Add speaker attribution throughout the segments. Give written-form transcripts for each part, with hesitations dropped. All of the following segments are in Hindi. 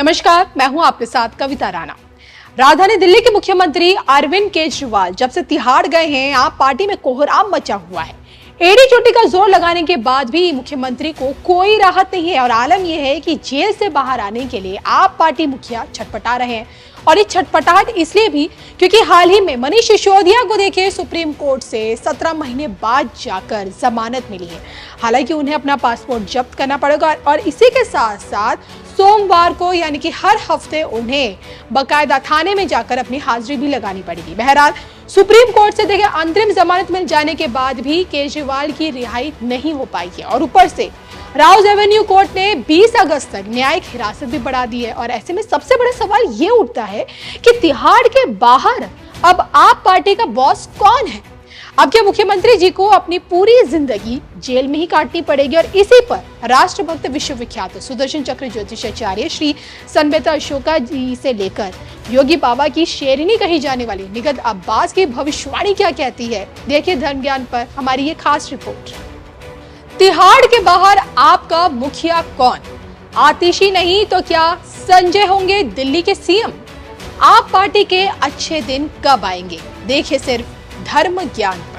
Speaker 1: नमस्कार, मैं हूं आपके साथ कविता राणा। राजधानी दिल्ली के मुख्यमंत्री अरविंद केजरीवाल जब से तिहाड़ गए हैं, आप पार्टी में कोहराम मचा हुआ है। एडी चोटी का जोर लगाने के बाद भी मुख्यमंत्री को कोई राहत नहीं है और आलम यह है कि जेल से बाहर आने के लिए आप पार्टी मुखिया छटपटा रहे हैं। और ये छटपटाहट इसलिए भी क्योंकि हाल ही में मनीष सिसोदिया को देखिए सुप्रीम कोर्ट से 17 महीने बाद जाकर जमानत मिली है। हालांकि उन्हें अपना पासपोर्ट जब्त करना पड़ेगा और इसी के साथ साथ सोमवार को यानी कि हर हफ्ते उन्हें बकायदा थाने में जाकर अपनी हाजिरी भी लगानी पड़ेगी। बहरहाल सुप्रीम कोर्ट से देखिए अंतरिम जमानत मिल जाने के बाद भी केजरीवाल की रिहाई नहीं हो पाई है और ऊपर से राउज एवेन्यू कोर्ट ने 20 अगस्त तक न्यायिक हिरासत भी बढ़ा दी है। और ऐसे में सबसे बड़ा सवाल ये उठता है कि तिहाड़ के बाहर अब आप पार्टी का बॉस कौन है? अब क्या मुख्यमंत्री जी को अपनी पूरी जिंदगी जेल में ही काटनी पड़ेगी? और इसी पर राष्ट्रभक्त विश्वविख्यात सुदर्शन चक्र ज्योतिषाचार्य श्री सनबेता अशोका जी से लेकर योगी बाबा की शेरनी कही जाने वाली निगत अब्बास की भविष्यवाणी क्या कहती है, देखिए धर्म ज्ञान पर हमारी ये खास रिपोर्ट। तिहाड़ के बाहर आपका मुखिया कौन? आतिशी नहीं तो क्या संजय होंगे दिल्ली के सीएम? आप पार्टी के अच्छे दिन कब आएंगे? देखिए सिर्फ धर्म ज्ञान पर।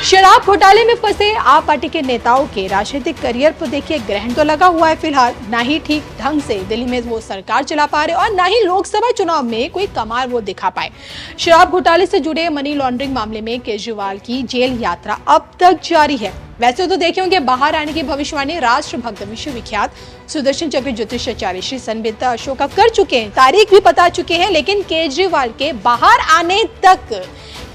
Speaker 1: शराब घोटाले में फंसे आप पार्टी के नेताओं के राजनीतिक करियर पर देखिए ग्रहण तो लगा हुआ है फिलहाल। ना ही ठीक ढंग से दिल्ली में वो सरकार चला पा रहे और ना ही लोकसभा चुनाव में कोई कमाल वो दिखा पाए। शराब घोटाले से जुड़े मनी लॉन्ड्रिंग मामले में केजरीवाल की जेल यात्रा अब तक जारी है। वैसे तो देखे होंगे बाहर आने की भविष्यवाणी राष्ट्रभक्त विश्वविख्यात सुदर्शन चक्र ज्योतिषाचार्य श्री सनबेता अशोका कर चुके हैं, तारीख भी बता चुके हैं, लेकिन केजरीवाल के बाहर आने तक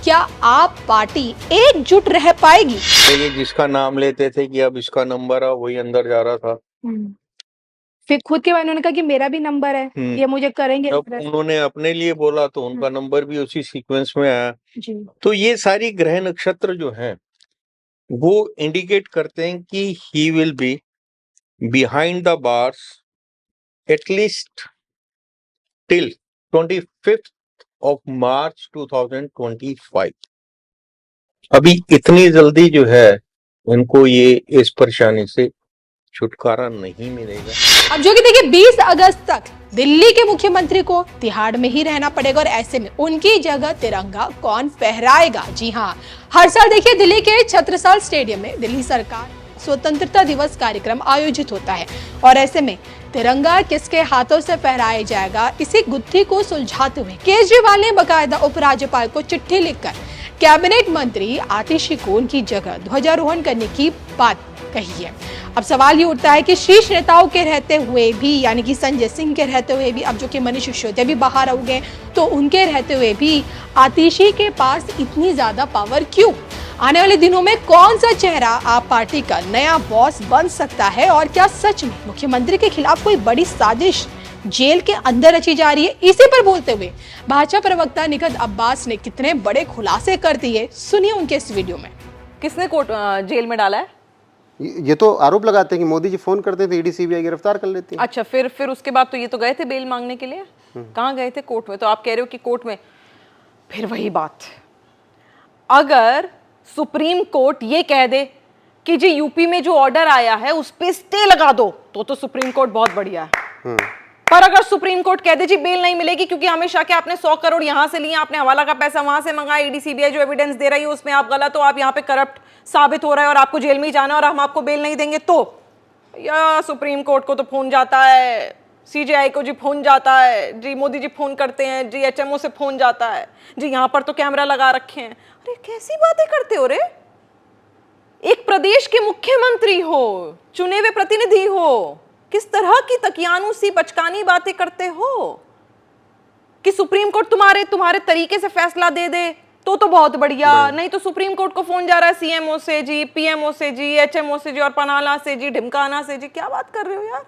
Speaker 1: क्या आप पार्टी एकजुट रह पाएगी?
Speaker 2: ये जिसका नाम लेते थे कि अब इसका नंबर है वही अंदर जा रहा था।
Speaker 1: फिर खुद के उन्होंने कहा कि मेरा भी नंबर है, ये मुझे करेंगे।
Speaker 2: जब उन्होंने अपने लिए बोला तो उनका नंबर भी उसी सीक्वेंस में आया जी। तो ये सारी ग्रह नक्षत्र जो हैं वो इंडिकेट करते हैं कि he will be behind the bars at least till 25th of March 2025। अभी इतनी जल्दी जो है उनको ये इस परेशानी से छुटकारा नहीं मिलेगा।
Speaker 1: अब जो कि देखिए 20 अगस्त तक दिल्ली के मुख्यमंत्री को तिहाड़ में ही रहना पड़ेगा और ऐसे में उनकी जगह तिरंगा कौन फहराएगा? जी हाँ, हर साल देखिए दिल्ली के छत्रसाल स्टेडियम में दिल्ली सरकार स्वतंत्रता दिवस कार्यक्रम आयोजित होता है और ऐसे में तिरंगा किसके हाथों से फहराया जाएगा, इसी गुत्थी को सुलझाते हुए केजरीवाल ने बकायदा उपराज्यपाल को चिट्ठी लिखकर कैबिनेट मंत्री आतिशी को उनकी जगह ध्वजारोहण करने की बात कही है। अब सवाल ये उठता है कि शीर्ष नेताओं के रहते हुए भी यानी कि संजय सिंह के रहते हुए भी, अब जो कि मनीष सिसोदिया भी बाहर हो गए, तो उनके रहते हुए भी आतिशी के पास इतनी ज्यादा पावर क्यों? आने वाले दिनों में कौन सा चेहरा आप पार्टी का नया बॉस बन सकता है? और क्या सच में मुख्यमंत्री के खिलाफ कोई बड़ी साजिश जेल के अंदर रची जा रही है? इसी पर बोलते हुए भाजपा प्रवक्ता निगत अब्बास ने कितने बड़े खुलासे कर दिए, सुनिए उनके इस वीडियो में।
Speaker 3: किसने कोर्ट जेल में डाला है?
Speaker 4: ये तो आरोप लगाते हैं कि मोदी जी फोन करते थे, ईडी सीबीआई गिरफ्तार कर लेती है।
Speaker 3: अच्छा, फिर उसके बाद तो ये तो गए थे बेल मांगने के लिए। कहाँ गए थे? कोर्ट में। तो आप कह रहे हो कि कोर्ट में, फिर वही बात, अगर सुप्रीम कोर्ट ये कह दे कि जी यूपी में जो ऑर्डर आया है उस पे स्टे लगा दो, तो सुप्रीम कोर्ट बहुत बढ़िया है। पर अगर सुप्रीम कोर्ट कह दे जी बेल नहीं मिलेगी क्योंकि हमेशा के आपने 100 करोड़ यहां से लिए, आपने हवाला का पैसा वहां से मंगाया, ईडी सीबीआई जो एविडेंस दे रही है उसमें आप गलत हो, आप यहाँ पे करप्ट साबित हो रहा है और आपको जेल में ही जाना और हम आपको बेल नहीं देंगे, तो या सुप्रीम कोर्ट को तो फोन जाता है, सीजेआई को जी फोन जाता है, जी मोदी जी फोन करते हैं, जी एचएमओ से फोन जाता है, जी यहाँ पर तो कैमरा लगा रखे हैं। अरे कैसी बातें करते हो रे? एक प्रदेश के मुख्यमंत्री हो, चुने हुए प्रतिनिधि हो, किस तरह की तकियानुसी बचकानी बातें करते हो कि सुप्रीम कोर्ट तुम्हारे तरीके से फैसला दे दे तो बहुत बढ़िया, नहीं तो सुप्रीम कोर्ट को फोन जा रहा है सीएमओ से जी, पीएमओ से जी, एचएमओ से जी, और पनाला से जी, ढिमकाना से जी। क्या बात कर रहे हो यार?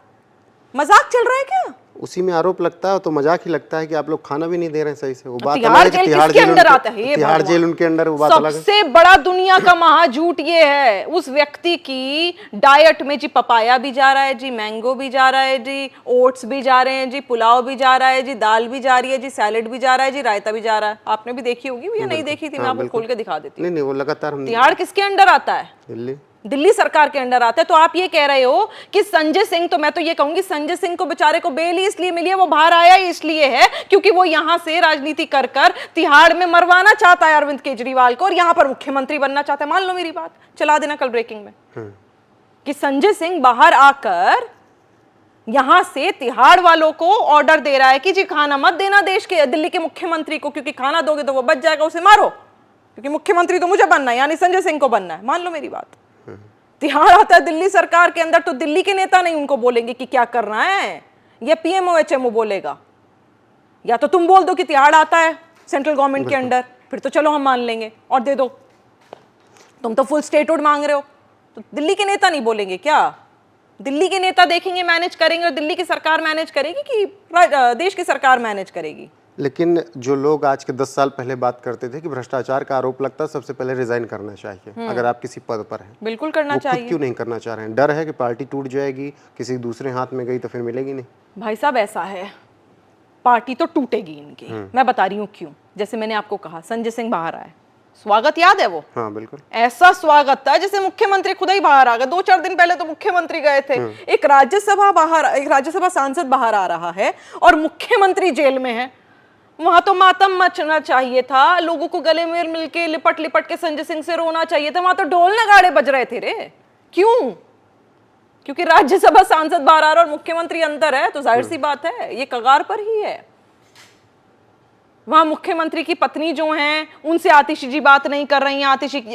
Speaker 3: मजाक चल रहा है क्या?
Speaker 4: उसी में आरोप लगता है तो मजाक ही लगता है कि आप लोग खाना भी नहीं दे रहे हैं सही से। वो बात
Speaker 3: तिहाड़ जेल किसके अंदर आता है?
Speaker 4: तिहाड़ जेल उनके अंडर, वो बात अलग है।
Speaker 3: सबसे बड़ा दुनिया का महाझूठ ये है, उस व्यक्ति की डाइट में जी पपाया भी जा रहा है जी, मैंगो भी जा रहा है जी, ओट्स भी जा रहे हैं जी, पुलाव भी जा रहा है जी, दाल भी जा रही है जी, सैलेड भी जा रहा है जी, रायता भी जा रहा है। आपने भी देखी होगी या नहीं देखी थी? मैं आपको खोल के दिखा देती हूँ।
Speaker 4: नहीं, वो लगातार।
Speaker 3: तिहाड़ किसके अंडर आता है?
Speaker 4: दिल्ली।
Speaker 3: दिल्ली सरकार के अंडर आता है। तो आप ये कह रहे हो कि संजय सिंह, तो मैं तो ये कहूंगी संजय सिंह को बेचारे को बेल ही इसलिए मिली है, वो बाहर आया ही इसलिए है क्योंकि वो यहां से राजनीति कर कर तिहाड़ में मरवाना चाहता है अरविंद केजरीवाल को और यहां पर मुख्यमंत्री बनना चाहता है। मान लो मेरी बात, चला देना कल ब्रेकिंग में कि संजय सिंह बाहर आकर यहां से तिहाड़ वालों को ऑर्डर दे रहा है कि जी खाना मत देना देश के दिल्ली के मुख्यमंत्री को, क्योंकि खाना दोगे तो वो बच जाएगा, उसे मारो, क्योंकि मुख्यमंत्री तो मुझे बनना है, यानी संजय सिंह को बनना है। मान लो मेरी बात, तिहाड़ आता है दिल्ली सरकार के अंदर तो दिल्ली के नेता नहीं उनको बोलेंगे कि क्या करना है, ये पीएमओ एचएमओ बोलेगा। या तो तुम बोल दो कि तिहाड़ आता है सेंट्रल गवर्नमेंट के अंडर, फिर तो चलो हम मान लेंगे और दे दो। तुम तो फुल स्टेटहुड मांग रहे हो, तो दिल्ली के नेता नहीं बोलेंगे क्या? दिल्ली के नेता देखेंगे, मैनेज करेंगे, और दिल्ली की सरकार मैनेज करेगी कि देश की सरकार मैनेज करेगी?
Speaker 4: लेकिन जो लोग आज के 10 साल पहले बात करते थे कि भ्रष्टाचार का आरोप लगता है, सबसे पहले रिजाइन करना चाहिए अगर आप किसी पद पर हैं,
Speaker 3: बिल्कुल करना
Speaker 4: वो
Speaker 3: चाहिए।
Speaker 4: खुद क्यों नहीं करना चाह रहे हैं? डर है कि पार्टी टूट जाएगी, किसी दूसरे हाथ में गई तो फिर मिलेगी नहीं?
Speaker 3: भाई साहब ऐसा है, पार्टी तो टूटेगी इनकी, मैं बता रही हूँ क्यों। जैसे मैंने आपको कहा संजय सिंह बाहर आए, स्वागत याद है वो?
Speaker 4: हाँ बिल्कुल,
Speaker 3: ऐसा स्वागत था जैसे मुख्यमंत्री खुद ही बाहर आ गए। 2-4 दिन पहले तो मुख्यमंत्री गए थे, एक राज्यसभा सांसद बाहर आ रहा है और मुख्यमंत्री जेल में है। वहां तो मातम मचना चाहिए था, लोगों को गले में मिल के लिपट लिपट के संजय सिंह से रोना चाहिए था। वहां तो ढोल नगाड़े बज रहे थे रे। क्यों? क्योंकि राज्यसभा सांसद बाहर आ रहा और मुख्यमंत्री अंदर है, तो जाहिर सी बात है ये कगार पर ही है। वहां मुख्यमंत्री की पत्नी जो हैं उनसे आतिशी जी बात नहीं कर रही हैं,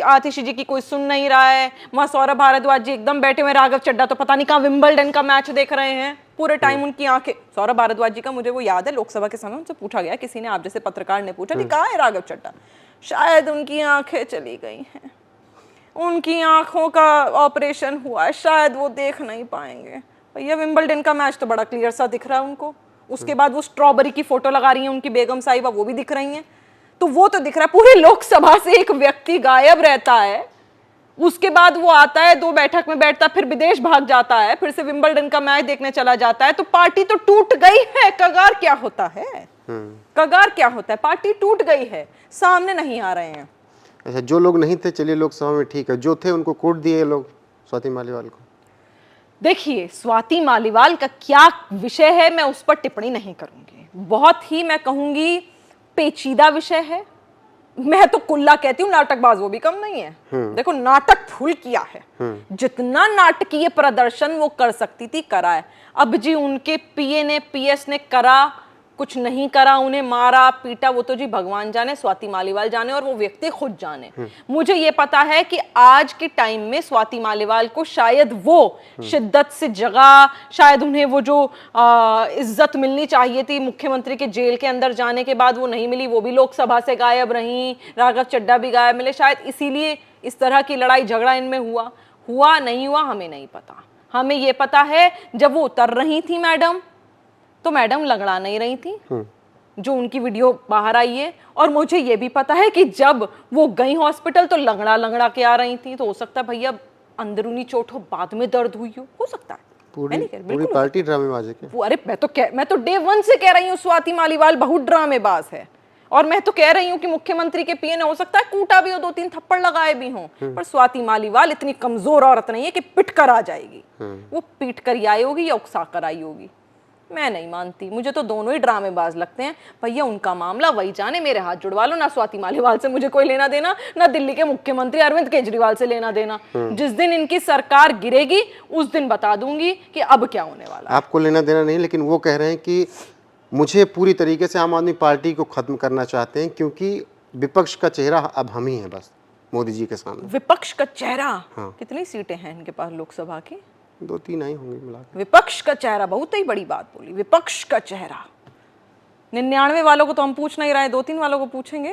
Speaker 3: आतिशी जी की कोई सुन नहीं रहा है। वहां सौरभ भारद्वाज जी एकदम बैठे हुए, राघव चड्ढा तो पता नहीं कहां विंबलडन का मैच देख रहे हैं, पूरे टाइम उनकी आंखें। सौरभ भारद्वाज जी का मुझे वो याद है, लोकसभा के समय उनसे पूछा गया, किसी ने, आप जैसे पत्रकार ने पूछा कि कहाँ है राघव चड्ढा, शायद उनकी आंखें चली गई हैं, उनकी आंखों का ऑपरेशन हुआ है, शायद वो देख नहीं पाएंगे। भैया विंबलडन का मैच तो बड़ा क्लियर सा दिख रहा है उनको। उसके बाद वो स्ट्रॉबेरी की फोटो लगा रही है उनकी बेगम साहिबा, वो भी दिख रही हैं, तो वो तो दिख रहा है। पूरे लोकसभा से एक व्यक्ति गायब रहता है, उसके बाद वो आता है, 2 बैठक में बैठता है, फिर विदेश भाग जाता है, फिर से विंबलडन का मैच देखने चला जाता है। तो पार्टी तो टूट गई है। कगार क्या होता है? कगार क्या होता है? पार्टी टूट गई है, सामने नहीं आ रहे हैं।
Speaker 4: अच्छा, जो लोग नहीं थे चलिए लोकसभा में ठीक है, जो थे उनको कोट दिए लोग, स्वाति मालीवाल को।
Speaker 3: देखिए स्वाति मालीवाल का क्या विषय है, मैं उस पर टिप्पणी नहीं करूंगी। बहुत ही मैं कहूंगी पेचीदा विषय है। मैं तो कुल्ला कहती हूँ, नाटकबाज वो भी कम नहीं है। देखो नाटक फुल किया है, जितना नाटकीय प्रदर्शन वो कर सकती थी करा है। अब जी उनके पीए ने, पीएस ने करा, कुछ नहीं करा, उन्हें मारा पीटा, वो तो जी भगवान जाने, स्वाति मालीवाल जाने और वो व्यक्ति खुद जाने। मुझे ये पता है कि आज के टाइम में स्वाति मालीवाल को शायद वो शिद्दत से जगा, शायद उन्हें वो जो इज्जत मिलनी चाहिए थी मुख्यमंत्री के जेल के अंदर जाने के बाद वो नहीं मिली। वो भी लोकसभा से गायब रही, राघव चड्ढा भी गायब मिले, शायद इसीलिए इस तरह की लड़ाई झगड़ा इनमें हुआ नहीं हुआ हमें नहीं पता। हमें ये पता है जब वो उतर रही थी मैडम, तो मैडम लंगड़ा नहीं रही थी, जो उनकी वीडियो बाहर आई है। और मुझे ये भी पता है कि जब वो गई हॉस्पिटल तो लंगड़ा के आ रही थी। तो हो सकता है भैया अंदरूनी चोट हो, बाद में दर्द हुई हो सकता है।
Speaker 4: पूरी पार्टी ड्रामेबाज है क्या?
Speaker 3: अरे मैं तो डे 1 से कह रही हूँ स्वाति मालीवाल बहुत ड्रामेबाज है। और मैं तो कह रही हूँ कि मुख्यमंत्री के पीए ने हो सकता है कूटा भी हो, 2-3 थप्पड़ लगाए भी हों, पर स्वाति मालीवाल इतनी कमजोर औरत नहीं है कि पिट कर आ जाएगी। वो पीट कर ही आई होगी या उकसा कर आई होगी, मैं नहीं मानती। मुझे तो दोनों ही ड्रामेबाज लगते हैं। भैया उनका मामला वही जाने, मेरे हाथ जुड़वा लो। ना स्वाति मालीवाल से मुझे कोई लेना देना, ना दिल्ली के मुख्यमंत्री अरविंद केजरीवाल से लेना देना। जिस दिन इनकी सरकार गिरेगी उस दिन बता दूंगी कि अब क्या होने वाला है।
Speaker 4: आपको लेना देना नहीं, लेकिन वो कह रहे हैं कि मुझे पूरी तरीके से आम आदमी पार्टी को खत्म करना चाहते हैं, क्योंकि विपक्ष का चेहरा अब हम ही हैं बस मोदी जी के सामने।
Speaker 3: विपक्ष का चेहरा?
Speaker 4: हाँ।
Speaker 3: कितनी सीटें हैं इनके पास लोकसभा की?
Speaker 4: 2-3 आई होंगी मिला के।
Speaker 3: विपक्ष का चेहरा, बहुत ही बड़ी बात बोली, विपक्ष का चेहरा। 99 वालों को तो हम पूछ नहीं रहे, 2-3 वालों को पूछेंगे।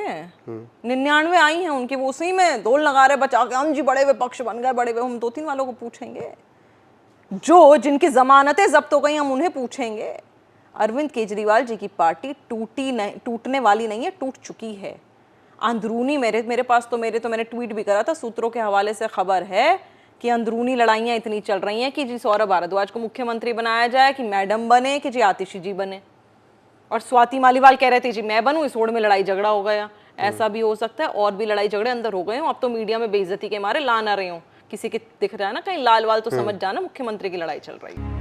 Speaker 3: 99 आई हैं उनकी, वो उसी में ढोल लगा रहे बचा के, हम जी बड़े विपक्ष बन गए, बड़े। हम 2-3 वालों को पूछेंगे, जो जिनकी जमानतें जब्त हो गई हम उन्हें पूछेंगे। अरविंद केजरीवाल जी की पार्टी टूटने वाली नहीं है, टूट चुकी है। अंदरूनी मेरे पास तो मैंने ट्वीट भी करा था, सूत्रों के हवाले से खबर है कि अंदरूनी लड़ाइयाँ इतनी चल रही हैं कि जी सौरभ भारद्वाज को मुख्यमंत्री बनाया जाए, कि मैडम बने, कि जी आतिशी जी बने। और स्वाति मालीवाल कह रहे थे जी मैं बनूं, इस होड़ में लड़ाई झगड़ा हो गया। ऐसा भी हो सकता है, और भी लड़ाई झगड़े अंदर हो गए हो। अब तो मीडिया में बेइज्जती के मारे ला ना रहे हो किसी के दिख रहा है ना कहीं लाल वाल तो समझ जाना मुख्यमंत्री की लड़ाई चल रही है।